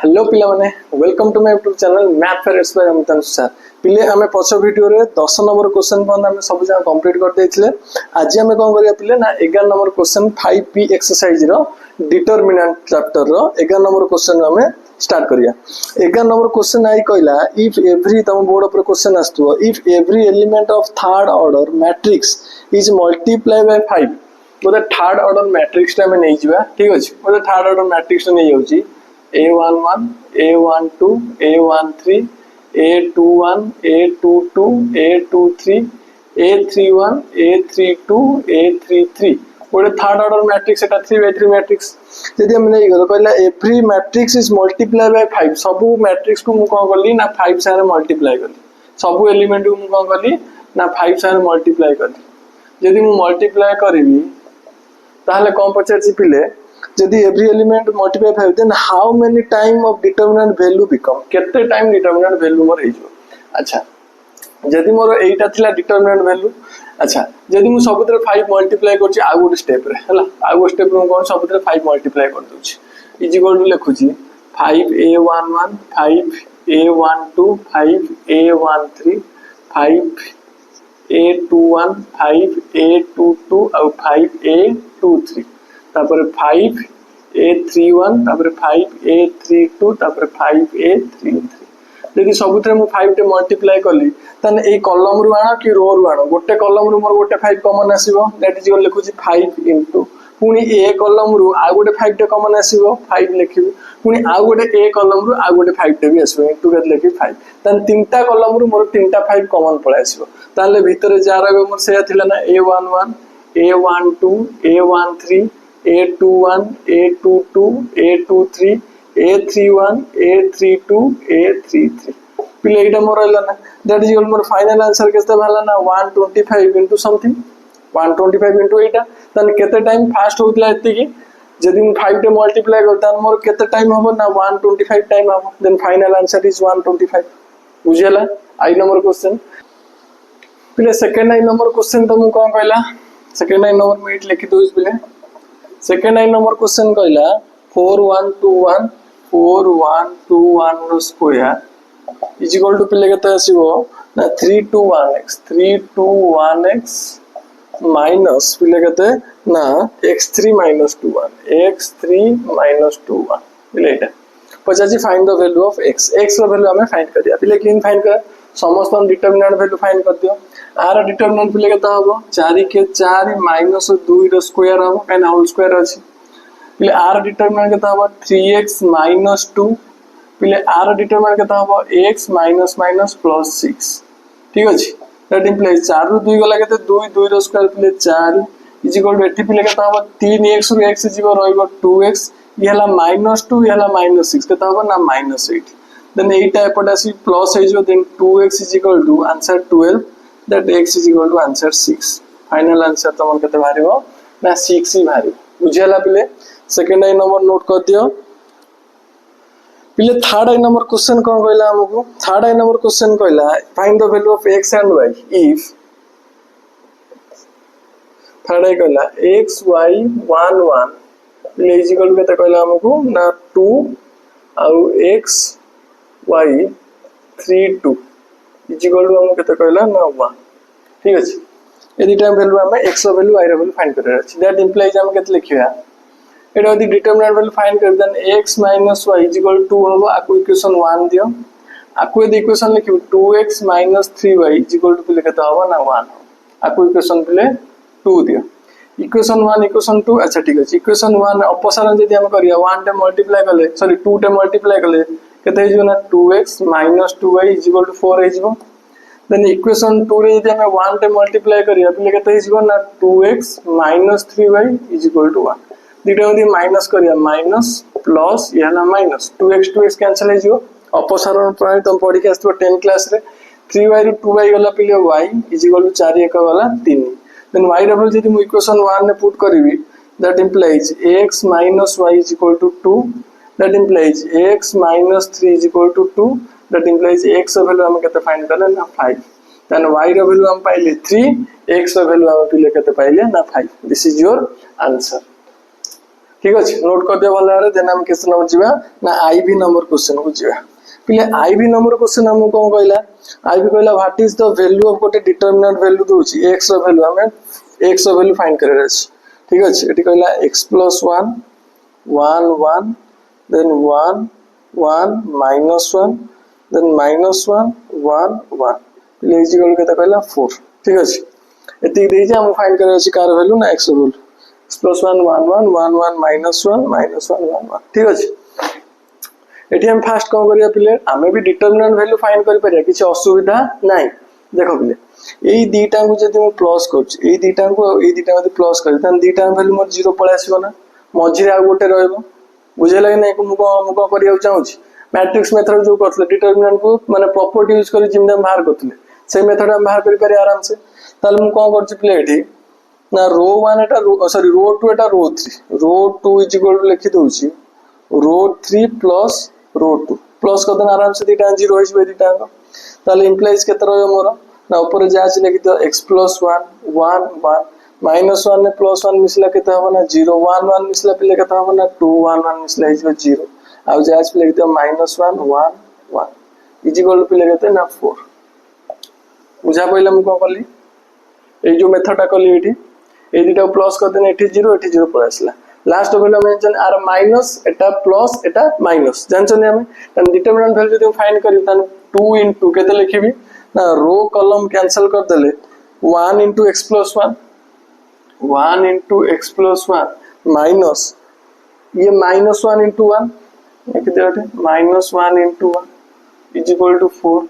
Hello पिला माने welcome to my YouTube channel math fairs by Amitabh sir पिले आमे पछ वीडियो रे 10 नंबर क्वेश्चन पन आमे सब जा कंप्लीट कर देथिले। आज आमे कोन करिया पिले ना 11 नंबर क्वेश्चन 5p एक्सरसाइज रो डिटरमिनेंट चैप्टर रो 11 नंबर क्वेश्चन आमे स्टार्ट करिया। 11 नंबर क्वेश्चन आई कहला इफ एवरी तम बोर्ड पर क्वेश्चन आस्तु if every element of third order matrix is multiply by 5 बोले थर्ड ऑर्डर मैट्रिक्स टा में नै जिवा ठीक अछि। बोले थर्ड ऑर्डर मैट्रिक्स नै जाउची A11, A12, A13, A21, A22, A23, A31, A32, A33 गोटे थर्ड ऑर्डर मैट्रिक्स एटा 3/3 मैट्रिक्स जदि हम नै गलो कहला every matrix is multiply by 5 सब मैट्रिक्स को मु कोन करली ना 5 सारे मल्टीप्लाई करली सब एलिमेंट को मु कोन करली ना 5 सारे मल्टीप्लाई करली। जदि मु मल्टीप्लाई करबी ताहले कोन पचारछि पिले जदि every element multiply 5 then how many time of determinant value become केते टाइम डिटरमिनेंट वैल्यू मोर हेजो। अच्छा जदि मोर एटा थिला डिटरमिनेंट वैल्यू अच्छा जदि मु सबुतरे 5 मल्टीप्लाई करछि आ गुड स्टेप रे हला आ गुड स्टेप रो कोन सबुतरे 5 मल्टीप्लाई कर दोछि इज इक्वल टू लिखुछि 5a11 5a12 5a13 5a21 5a22 और 5a23 तापर 5a31 तापर 5a32 तापर 5a33 यदि सबुतरे मु 5 टे मल्टीप्लाई करली तने ए कॉलम रु आनो कि रो रु आनो गोटे कॉलम रु मोर गोटे 5 कॉमन आसीबो दैट इज इक्वल लिखुची 5 इनटू पुनी ए कॉलम रु आ गोटे 5 टे कॉमन आसीबो 5 लिखिबो पुनी आ गोटे ए कॉलम रु आ गोटे 5 टे भी आसीबो इनटू के लिखि 5 तन तीनटा कॉलम रु मोर तीनटा 5 कॉमन पळे आसीबो ताले भीतर जा रहबो मोर सेया थिला ना a11 a12 a13 A21, A22, A23, A31, A32, A33 पिले एटा मोर रहला ना that is more final answer केते भाला ना 125 इनटू समथिंग 125 इनटू एटा तन केते टाइम फास्ट होतला एति की जदि हम 5 टे मल्टीप्लाई करता मोर केते टाइम होबो ना 125 टाइम होबो देन फाइनल आंसर इज 125 बुझियला। आई नंबर क्वेश्चन पिले सेकंड आई नंबर क्वेश्चन तो मु कोन कहला सेकंड आई नंबर में लिखि दोस पिले सेकंड आई नंबर क्वेश्चन कहला 4121 रो स्क्वायर इज इक्वल टू पिले केते आसीबो ना 321x माइनस पिले केते ना x3 - 21 पिले एटा पचासी find the value of x रो वैल्यू हमें फाइंड करिया पिले किन फाइंड कर समस्त डिटरमिनेंट वैल्यू फाइंड कर दियो आर डिटरमिनेंट पिले केता होबो 4 के 4 माइनस 2 रो स्क्वायर होबो काइन होल स्क्वायर अछि पिले आर डिटरमिनेंट केता होबो 3x - 2 पिले आर डिटरमिनेंट केता होबो x माइनस प्लस 6 ठीक अछि दैट इंप्लाइज 4 रो 2 गला केते 2 रो स्क्वायर पिले 4 इज इक्वल टू एठी पिले केता होबो 3x रो x जीवो रहइबो 2x इहला -2 इहला -6 केता होबो ना -8 देन एटा एपटासी प्लस हे जो then 2x is equal to answer 12 that x is equal to answer 6 final answer तमन केते भारिबो ना 6 ही भारिबो बुझियला पिले सेकंड आई नंबर नोट कर दियो पिले थर्ड आई नंबर क्वेश्चन कोन कहला हमकु थर्ड आई नंबर क्वेश्चन कहला find the value of x and y if third आई कहला x y 1 1 पिले इज इक्वल केते कहला हमकु ना 2 और x y 3 2 is equal to हम केते कहला ना 1 ठीक अछि यदि टाइम वैल्यू हम x रो वैल्यू y रो वैल्यू फाइंड करर अछि दैट इंप्लाइज हम केते लिखिया एटा यदि डिटरमिनेंट वैल्यू फाइंड कर then x - y is equal to होबो आकु इक्वेशन 1 दियो आकु यदि इक्वेशन लिखियो 2x - 3y is equal to पिले केते होबो ना 1 आकु इक्वेशन पिले 2 दियो इक्वेशन 1 इक्वेशन 2 अच्छा ठीक अछि इक्वेशन 1 अपसारण यदि हम करिया 1 टे मल्टीप्लाई करले सॉरी 2 टे मल्टीप्लाई करले केते हिजो ना 2x - 2y is equal to 4 हिजो देन इक्वेशन 2 रे यदि हम 1 टे मल्टीप्लाई करिया पिले केते हिजो ना 2x - 3y is equal to 1 दिटा यदि माइनस करिया माइनस प्लस याना माइनस 2x कैंसिल हिजो अपसारण प्रणाली तुम पढ़ी के आस्तो 10 क्लास रे 3y रो 2y गला पिले y इज इक्वल टू 4 1 गला 3 देन y रो वैल्यू यदि मु इक्वेशन 1 ने पुट करबी that implies x - y is equal to 2 that implies x minus 3 is equal to 2 that implies x रो वैल्यू हम केते फाइंड करले ना 5 देन y रो वैल्यू हम पाइले 3 x रो वैल्यू हम पिले केते पाइले ना 5 दिस इज योर आंसर ठीक अच्छे नोट कर दिया भल देन आम केस नंबर जीवा ना आईवी नंबर क्वेश्चन को जीवा पिले आईवी नंबर क्वेश्चन हमको कौन कहला आईवी कहला what is the value of गोटे डिटरमिनेंट वैल्यू दोची x रो वैल्यू हमें x रो वैल्यू फाइंड करे अछि ठीक अछि एटी कहला x + 1 1 1 then 1 1 minus 1 then minus 1 1 1 पिले इज इक्वल केता कहला 4 ठीक अछि एती देई जे हम फाइंड करे अछि कार वैल्यू ना x रो वैल्यू x + 1 1 1 1 1 minus 1 minus 1 1 1 ठीक अछि एटी हम फास्ट कौन करिया पिले आमे भी डिटरमिनेंट वैल्यू फाइंड करि परिया किछ असुविधा नाही देखो पिले एई दीटा को जदि हम प्लस करछ एई दीटा को प्लस करि तन दीटा वैल्यू मोर 0 पळे आसीबो ना मझिरे आ गोटे रहइबो बुझेला कि नै मुको करिया चाहूछ मैट्रिक्स मेथड जो करथले डिटरमिनेंट को माने प्रॉपर्टी यूज करि जिम हम बाहर करथले से मेथड हम बाहर करि पारे आराम से ताले मु कोन करछ पिले एठी ना रो 1 एटा sorry row 2 Etah row 3 row 2 is equal to लिखि दउची रो 3 प्लस रो 2 प्लस कर देना आराम से दीटा 0 हो जबे दीटा ताले इंप्लाइज केते रहयो मोर ना ऊपर जाच लिखि दो x + 1 1 1 minus 1 ने प्लस 1 मिसला केते हबो ना 0 1 1 मिसला पिले केते हबो ना 2 1 1 मिसला हिजबे 0 आ जाच पिले केते -1 1 1 इज इक्वल टू पिले केते ना 4 बुझा पइला मु कोन करली ए जो मेथड टा करली एठी ए दीटा प्लस कर देने एठी 0 पळ आसला लास्ट वैल्यू मेंशन आर माइनस एटा प्लस एटा माइनस जानछन हमें तन डिटरमिनेंट वैल्यू जदि फाइंड करी तन 2 * केते लिखिबी ना रो कॉलम कैंसिल कर देले 1 * x + 1 1 * x + 1 माइनस ये -1 * 1 एक देटे -1 * 1 is equal to 4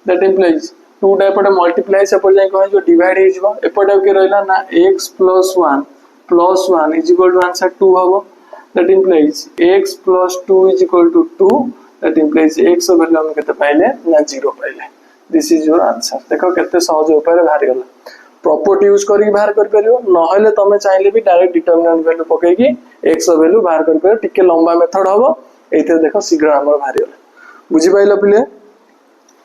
that implies 2 टा एपटे मल्टीप्लाई से पर जाय कह जो डिवाइड हे जबो एपटे के रहला ना x + 1 plus 1 is equal to answer 2 होगा that implies x plus 2 is equal to 2 that implies x value हम केते पाइले ना 0 पाइले this is your answer देखो केते सहज उपाय बाहर गला प्रॉपर्टी यूज करी बाहर कर परियो न होले तमे चाहिले भी डायरेक्ट डिटरमिनेंट वैल्यू पके की x वैल्यू बाहर कर परियो टिके लंबा मेथड होबो एते देखो शीघ्र हमर बाहर गला बुझी पाइलो पिले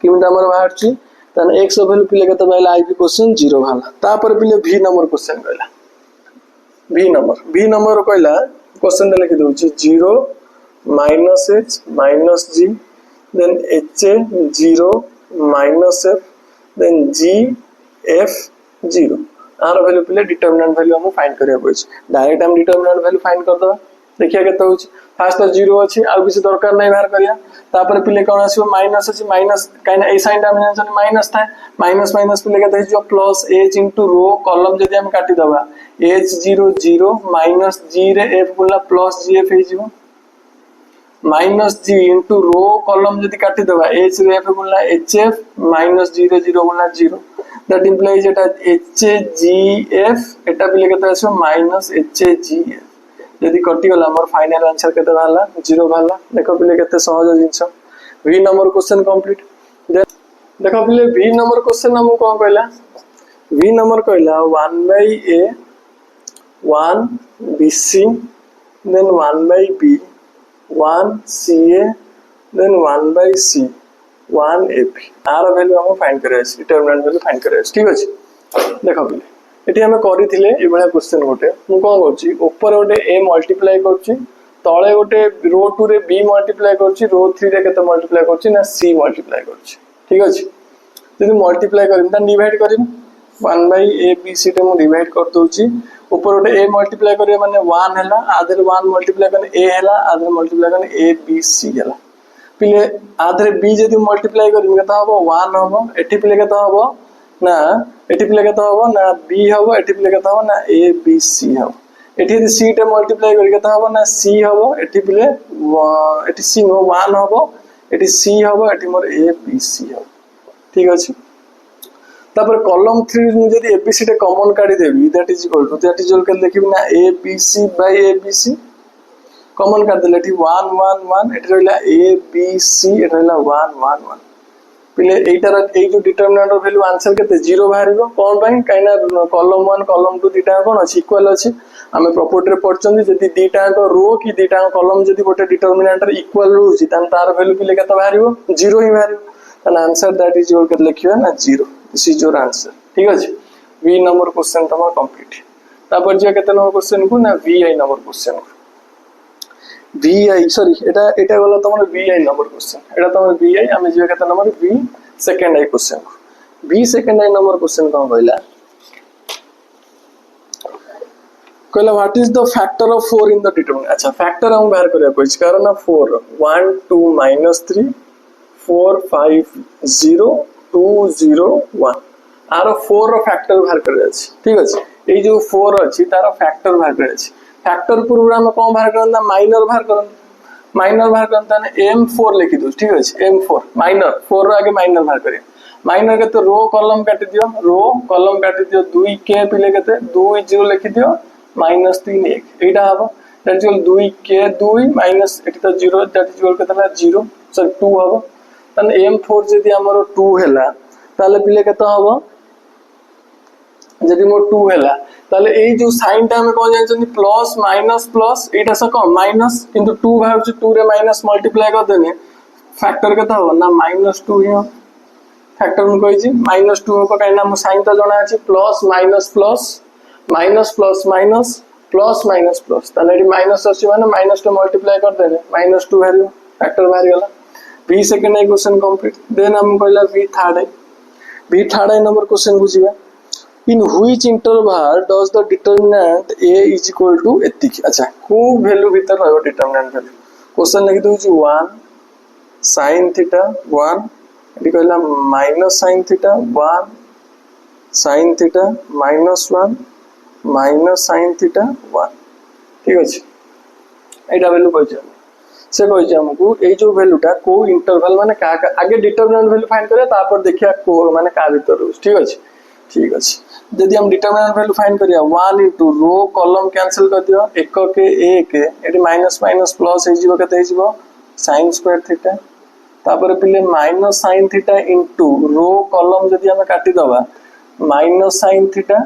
किमता हमर बाहर छी तन x वैल्यू पिले केते पाइले आईपी क्वेश्चन 0 भाला तापर पिले v नंबर क्वेश्चन कहला v नंबर कहला क्वेश्चन दे लिखि दउची 0 -h -g then h 0 -f then g f 0 आर वैल्यू पिले डिटरमिनेंट वैल्यू हम फाइंड करिया पछ डायरेक्ट हम डिटरमिनेंट वैल्यू फाइंड कर दो देखिया केते होची फास्ट तो 0 अछि आ किछ दरकार नै बाहर करिया तापर पिले कोन आसीबो माइनस अछि माइनस काइना ए साइन टा मेंशन माइनस था माइनस माइनस पिले केते जो प्लस h * रो कॉलम जदि हम काटी दबा h 0 0 माइनस g रे f बोला प्लस gf हे जिवो माइनस g * रो कॉलम जदि काटी दबा h रे f बोला hf माइनस g रे 0 बोला 0 दैट इंप्लाइज एटा hgf एटा पिले केते आसो माइनस hgf यदि कटि गला हमर फाइनल आंसर केते भाला 0 भाला देखो पिले केते सहज जिंस v नंबर क्वेश्चन कंप्लीट देखो पिले v नंबर क्वेश्चन हम कोन कहला v नंबर कहला 1/a 1 bc then 1/b 1 ca then 1/c 1 ab आर वैल्यू हम फाइंड करे डिटरमिनेंट वैल्यू फाइंड करे ठीक अछि देखो पिले एटी हमें करिथिले ए बळा क्वेश्चन गोटे मु कोन करछि ऊपर गोटे a मल्टीप्लाई करछि तळे गोटे रो 2 रे b मल्टीप्लाई करछि रो 3 रे केते मल्टीप्लाई करछि ना c मल्टीप्लाई करछि ठीक अछि यदि मल्टीप्लाई करिम त डिवाइड करिम 1/a b c टे मु डिवाइड कर दोछि ऊपर गोटे a मल्टीप्लाई करिया माने 1 हैला आधर 1 मल्टीप्लाई करने a हैला आधर मल्टीप्लाई करने a b c हैला पिले आधर b जदि मल्टीप्लाई करिम केता हबो 1 हबो एठी पिले केता हबो ना एठी पिले केता हबो ना b हबो एठी पिले केता हबो ना a b c हबो एठी यदि c टे मल्टीप्लाई करि केता हबो ना c हबो एठी पिले एठी c हो 1 हबो एठी c हबो एठी मोर a b c हबो ठीक अछि तापर कॉलम 3 मु जदि a b c टे कॉमन काढी देबी दैट इज इक्वल के देखिबी ना a b c by a b c common काढ देले एठी 1 1 1 एठी रहला a b c एठी रहला 1 1 1 पिले एटार ए जो डिटरमिनेंट वैल्यू आंसर केते 0 बाहरिबो कोन बाई काइना कॉलम 1 कॉलम 2 दिटा कोन अछि इक्वल अछि हमें प्रॉपर्टी रे पढचंदी जदि दिटा को रो की दिटा कॉलम जदि गोटे डिटरमिनेंट इक्वल रहउछि तन तार वैल्यू पिले केते बाहरिबो 0 ही बाहरिबो तन आंसर दैट इज इक्वल के लिखियो ना 0 दिस इज योर आंसर ठीक अछि v नंबर क्वेश्चन तमा कंप्लीट तापर जे केते नंबर क्वेश्चन को ना vi number question VI sorry एटा गला तमर VI नंबर क्वेश्चन एटा तमर VI आमे जे केते नंबर V सेकंड आई क्वेश्चन V सेकंड आई नंबर क्वेश्चन कोन कहला कहला what is the factor of 4 in the determinant अच्छा फैक्टर हम बाहर करिया कोइ कारण 4 1 2 -3 4 5 0 2 0 1 आर 4 रो फैक्टर बाहर करिया अछि ठीक अछि ए जो 4 अछि तार फैक्टर बाहर करिया अछि फैक्टर पूर्व में कौन बाहर करना माइनर बाहर करता है M4 लिखि दो ठीक है M4 माइनर 4 रो आगे माइनर बाहर करिए माइनर के तो रो कॉलम काटि दियो 2 के पिले केते 2 0 लिखि दियो -3 1 एटा हबो दैट इज 2 के 2 माइनस एटी तो 0 दैट इज इक्वल केतला 0 सॉरी 2 हबो तने M4 जदी हमरो 2 हैला ताले पिले केते हबो जदी मोर 2 हैला ताले ए जो साइन टा में कोन जानछन प्लस माइनस प्लस एटा से कम माइनस किंतु 2 भाव से 2 रे माइनस मल्टीप्लाई कर देने फैक्टर केता हो ना -2 हियो फैक्टर में कहि छी -2 को काइना मो साइन त जणा अछि plus minus plus minus plus minus plus minus plus ताले एटी माइनस अछि माने माइनस to मल्टीप्लाई कर देने -2 भारियो फैक्टर भारी गला v सेकंड आई क्वेश्चन कंप्लीट देन हम कहला v थर्ड आई नंबर क्वेश्चन बुझिबा in which interval does the determinant a is equal to एतिक अच्छा को वैल्यू भीतर रहबो डिटरमिनेंट वैल्यू क्वेश्चन लिखि दउ छी 1 sin थीटा 1 एटी कहला minus sin theta 1 sin theta -1 minus sin theta 1 ठीक अछि एटा वैल्यू कहै से कहै हमको ए जो वैल्यूटा को इंटरवल माने का आगे डिटरमिनेंट वैल्यू फाइंड करे तापर देखिया को माने का भीतर रहउ ठीक अछि यदि हम डिटरमिनेंट वैल्यू फाइंड करिया 1 इनटू रो कॉलम कैंसिल कर दियो 1 के 1 एटी माइनस माइनस प्लस हे जिवो केते हे जिवो sin स्क्वायर थीटा तापर पिले minus sin theta into row column यदि हम काटी दबा माइनस sin थीटा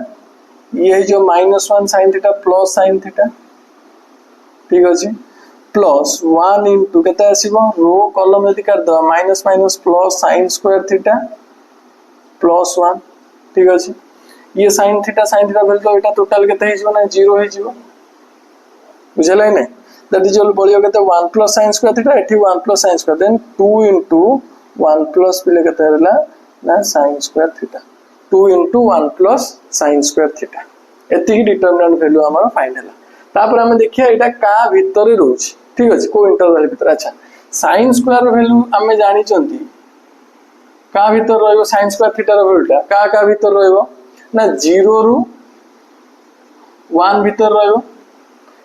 ये जो -1 sin theta plus sin theta ठीक अछि प्लस 1 इनटू केते आसीबो रो कॉलम यदि काट दबा minus minus plus sin square theta plus 1 ठीक अछि ये sin थीटा भेल तो एटा टोटल केते हे जिवो ना 0 हे जिवो बुझले नै दैट इज ऑल बोलियो केते 1 प्लस sin स्क्वायर थीटा एठी 1 plus sin square then 2 into 1 plus पिले केते रहला ना sin square theta 2 into 1 plus sin square theta एति डिटरमिनेंट वैल्यू हमर फाइंड हैला तापर हम देखिया एटा का भीतर रहउछ ठीक अछि को इंटरवल भीतर अच्छा sin स्क्वायर वैल्यू हमें जानि चंती का भीतर रहइबो sin स्क्वायर थीटा रो वैल्यूटा का भीतर रहइबो ना 0 रु 1 भीतर रहइबो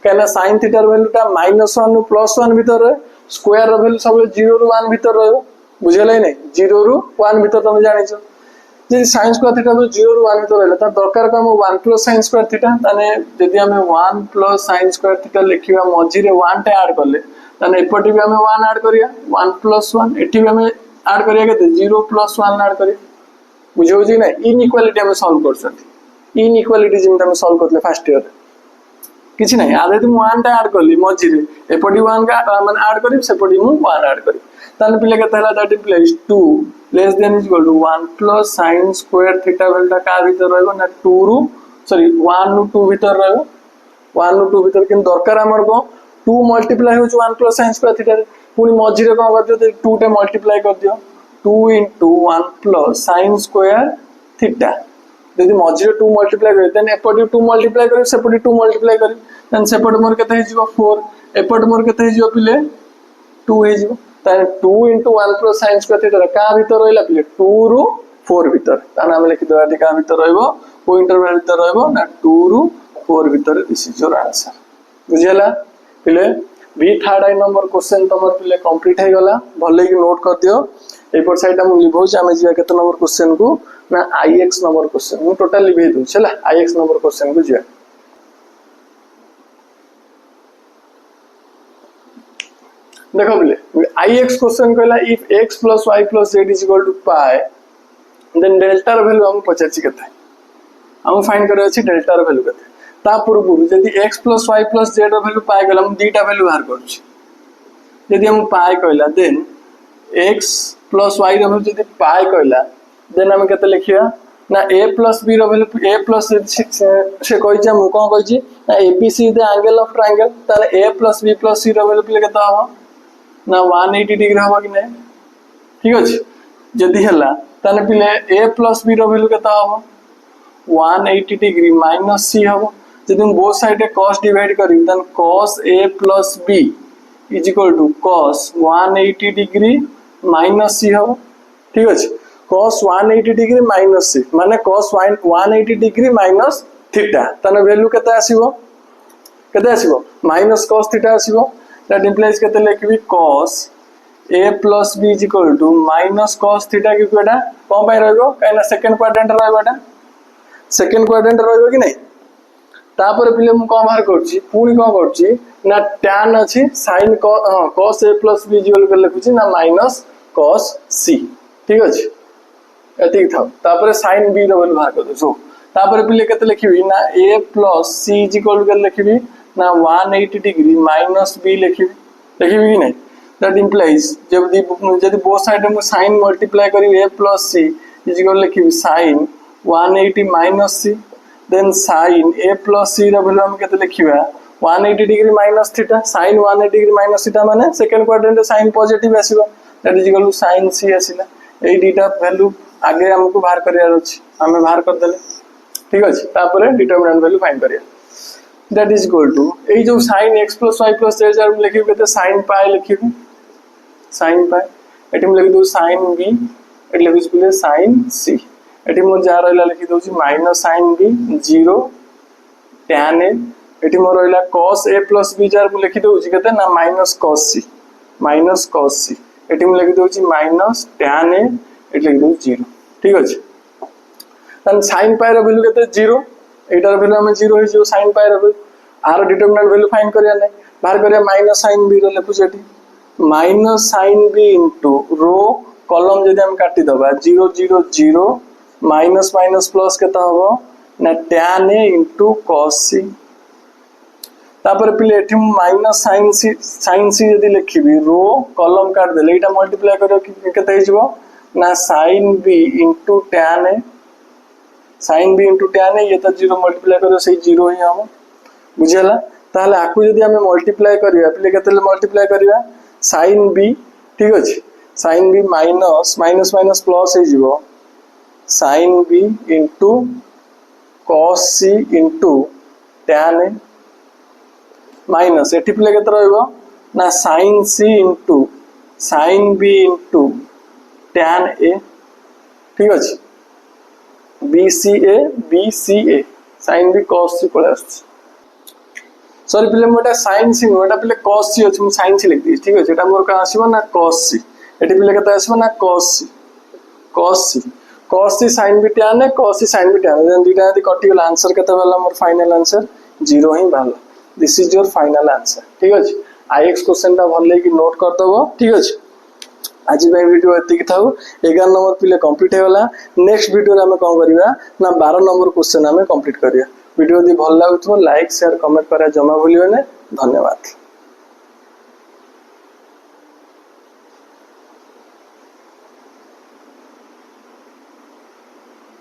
कहना sin थीटा रो वैल्यूटा -1 रु +1 भीतर रहे स्क्वायर रो वैल्यू सब 0 रु 1 भीतर रहइबो बुझले नै 0 रु 1 भीतर तुम जानि छ जे sin स्क्वायर थीटा 0 रु 1 भीतर रहला त दरकार का 1 + sin स्क्वायर थीटा तने यदि हमें 1 + sin स्क्वायर थीटा लिखिबा मझी रे 1 टा ऐड करले तने एपटी भी हमें 1 ऐड करिया 1 + 1 एठी भी हमें ऐड करिया केते 0 + 1 ऐड करिया बुझो जी ना इनइक्वालिटी हम सॉल्व कर सकते इनइक्वालिटी जिमटा हम सॉल्व करले फर्स्ट ईयर किछि नै आधे तुम 1 टा ऐड करली मझी रे एपटी 1 का माने ऐड करी सेपटी मु 1 ऐड करी तने पिले के तहला that is 2 less than is equal to 1 + sin square theta वैल्यूटा का भीतर रहबो ना 2 रु सॉरी 1 रु 2 भीतर रहबो 1 रु 2 भीतर किन दरकार हमर को 2 मल्टीप्लाई हो 1 + sin स्क्वायर थीटा पुनी मझी रे कोन कर दियो 2 टा मल्टीप्लाई कर दियो 2 * 1 + sin स्क्वायर थीटा यदि मझी रे 2 मल्टीप्लाई कर देन एपटी 2 मल्टीप्लाई कर सेपटी 2 मल्टीप्लाई कर देन सेपट मोर केते हे जिवो 4 एपट मोर केते हे जिवो पिले 2 हे जिवो ताने 2 * 1 + sin स्क्वायर थीटा का भीतर रहला पिले 2 रु 4 भीतर ताने हम लिखि दवा का भीतर रहइबो को इंटरवल भीतर रहइबो ना 2 रु 4 भीतर दिस इज योर आंसर बुझियला पिले बी थर्ड आई नंबर क्वेश्चन तमर पिले कंप्लीट हे गला भले कि नोट कर दियो एपर साइड हम लिखौ छ हम जिया केते नंबर क्वेश्चन को ना आईएक्स नंबर क्वेश्चन मु टोटल लिखै दउ छला आईएक्स नंबर क्वेश्चन को जिया देखो बोले आईएक्स क्वेश्चन कहला if x + y + z = pi then delta रो वैल्यू हम पचाची केते हम फाइंड करे अछि डेल्टा रो वैल्यू केते ता पूर्व यदि x + y + z रो वैल्यू पाई गेला हम दीटा वैल्यू बाहर करू छी यदि हम पाई कहला देन x + y रो वैल्यू यदि पाई कहला देन हम केते लिखिया ना A plus B value A plus से कही हम कौन कही ना A B C the angle of triangle ताले A plus B plus C value पिले केता हो ना 180 डिग्री हो कि नहीं ठीक अच्छे जदि है ताले पिले ए प्लस बी वैल्यू केता हो 180 डिग्री माइनस सी हम जब हम बोथ साइड cos डिवाइड करी तन cos a plus b is equal to cos 180 degree minus C हम ठीक अच्छे cos 180 डिग्री माइनस सी माने cos 180 डिग्री माइनस थीटा तने वैल्यू केते आसीबो माइनस cos थीटा आसीबो दैट इंप्लाइज केते लिखबी cos a plus b is equal to minus cos theta कि एटा कोन पय रहबो काइना सेकंड क्वाड्रेंट रहबो एटा सेकंड क्वाड्रेंट रहबो कि नहीं तापर पिले मु कोन बाहर करछि पुनी कोन करछि ना tan अछि sin cos a plus b equal कर लिखुछि ना माइनस cos c ठीक अछि एति था तापर sin b रो वैल्यू बाहर कर दो सो तापर पिले केते लिखिबी ना a plus c इक्वल कर लिखिबी ना 180 डिग्री माइनस b लिखिबी कि नहीं दैट इंप्लाइज जब बोथ साइड में sin मल्टीप्लाई करी a plus c इक्वल लिखिबी sin 180 माइनस c then sin a plus c रो वैल्यू हम केते लिखिबा 180 degree minus theta sin 180 degree minus theta माने सेकंड क्वाड्रेंट sin पॉजिटिव आसीबा that is equal to sin c आसीला ए डीटा वैल्यू आगे हमको बाहर करियार अछि हमें बाहर कर देले ठीक अछि तापर डिटरमिनेंट वैल्यू फाइंड करिया दैट इज इक्वल टू ए जो sin x plus y plus z हम लिखिबे केते sin pi लिखिबे sin pi एटी हम लिखि दो sin b एटी लिखि स्पेले sin c एटी मोर जा रहला लिखि दोछि minus sin b 0 tan a एटी मोर रहला cos a plus b जार लिखि दोछि केते ना माइनस cos c एटी हम लिखि दोछि माइनस tan a एटी लिखि दो 0 ठीक अछि तन sin pi रो वैल्यू केते 0 एटार वैल्यू हम 0 हो जो sin pi row value or determinant value find करिया नै बाहर करिया माइनस sin b रो लेखु जेटी minus sin b into row column जदि हम काटी दबा 0 0 0 माइनस माइनस प्लस केता होबो ना tan a into cos c तापर पिले एठी माइनस sin c जदि लिखिबी रो कॉलम काट देले एटा मल्टीप्लाई करियो केते हिजबो ना sin b into tan a sin b into tan a ये तो 0 मल्टीप्लाई करियो सही 0 ही हम बुझियला ताले आकु जदि हम मल्टीप्लाई करिया पिले केते मल्टीप्लाई करिया sin b ठीक अछि sin b minus minus minus plus हे जिवो sin b into cos c into tan a minus एठी पिले केते रहइबो ना sin c into sin b into tan a ठीक अछि bca sin b cos c पळे आछ सॉरी पिले मोटा sin c मोटा पिले cos c अछि मु sin c लिख दी ठीक अछि एटा मोर का आसीबो ना cos c एठी पिले केते आसीबो ना cos c sin b tan a cos c sin b tan a दुटा यदि कटि गेला आंसर केते भेला मोर फाइनल आंसर 0 ही भाला this is your final answer ठीक अछि आईएक्स क्वेश्चन ता भले कि नोट कर दबो ठीक अछि आज भाई वीडियो एति कि थाउ 11 नंबर पिले कंप्लीट हेला नेक्स्ट वीडियो रे हम कोन करिवा ना 12 नंबर क्वेश्चन हम कंप्लीट करिया वीडियो यदि भल लागुथो लाइक शेयर कमेंट करा जमा भूलियो ने धन्यवाद।